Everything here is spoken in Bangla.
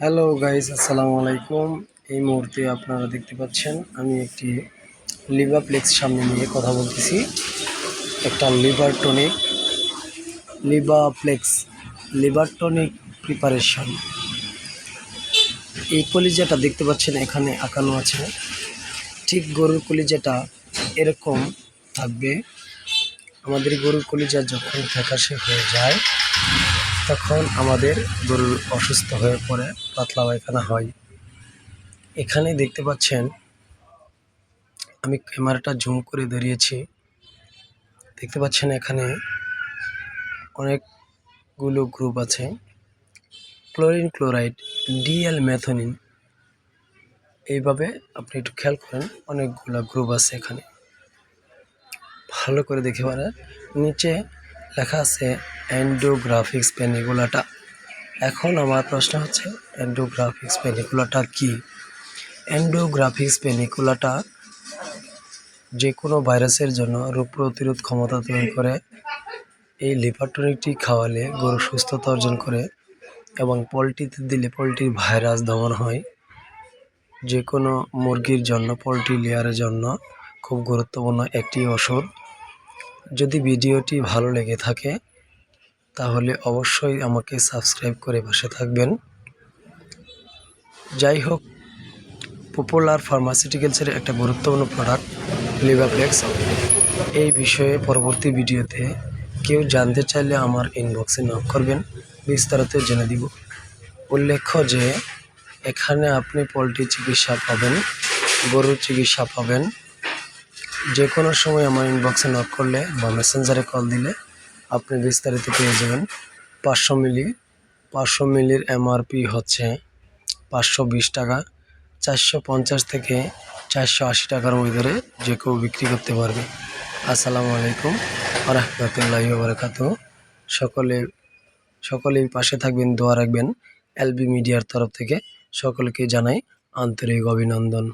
হ্যালো গাইস, আসসালামু আলাইকুম। এই মুহূর্তে আপনারা দেখতে পাচ্ছেন আমি একটি লিভাপ্লেক্স সামনে নিয়ে কথা বলতেছি। একটা লিভাপ্লেক্স লিভার টনিক প্রিপারেশন। এই কলিজাটা দেখতে পাচ্ছেন এখানে আঁকানো আছে, ঠিক গরুর কলিজাটা এরকম থাকবে। আমাদের গরুর কলিজা যখন ফ্যাকাশে হয়ে যায় তখন আমাদের গরুর অসুস্থ হয়ে পড়ে, পাতলা পায়খানা হয়। এখানে দেখতে পাচ্ছেন আমি ক্যামেরাটা জুম করে ধরিয়েছি। দেখতে পাচ্ছেন এখানে অনেকগুলো গ্রুপ আছে। ক্লোরিন, ক্লোরাইড, ডিএল মেথনিন, এইভাবে আপনি একটু খেয়াল করেন, অনেকগুলো গ্রুপ আছে এখানে, ভালো করে দেখে পারেন। নিচে লেখা আছে এন্ডোগ্রাফিক্স প্যানিকুলাটা। এখন আমার প্রশ্ন হচ্ছে এন্ডোগ্রাফিক্স প্যানিকুলাটা কি? এন্ডোগ্রাফিক্স প্যানিকুলাটা যে কোনো ভাইরাসের জন্য রোগ প্রতিরোধ ক্ষমতা তৈরি করে। এই লিভার টনিকটি খাওয়ালে গরু সুস্থতা অর্জন করে এবং পোলট্রিতে দিলে পোলট্রির ভাইরাস দমন হয়। যে কোনো মুরগির জন্য, পোলট্রি লেয়ারের জন্য খুব গুরুত্বপূর্ণ একটি ওষুধ। যদি ভিডিওটি ভালো লেগে থাকে তাহলে অবশ্যই আমাকে সাবস্ক্রাইব করে পাশে থাকবেন। যাই হোক, পপুলার ফার্মাসিউটিক্যালসের একটা গুরুত্বপূর্ণ প্রোডাক্ট লিভাপ্লেক্স। এই বিষয়ে পরবর্তী ভিডিওতে কেউ জানতে চাইলে আমার ইনবক্সে নক করবেন, বিস্তারিত জেনে দিব। উল্লেখ্য যে এখানে আপনি পোলট্রি চিকিৎসা পাবেন, গরুর চিকিৎসা পাবেন। যে কোনো সময় আমার ইনবক্সে নক করলে বা মেসেঞ্জারে কল দিলে আপনি বিস্তারিত পেয়ে যাবেন। 500 মিলির এমআরপি হচ্ছে 520 টাকা। 450 থেকে 480 টাকার মধ্যে যে কেউ বিক্রি করতে পারবে। আসসালামু আলাইকুম ওয়া রাহমাতুল্লাহি ওয়া বারাকাতুহু। সকলেই পাশে থাকবেন, দোয়া রাখবেন। এলবি মিডিয়ার তরফ থেকে সকলকে জানাই আন্তরিক অভিনন্দন।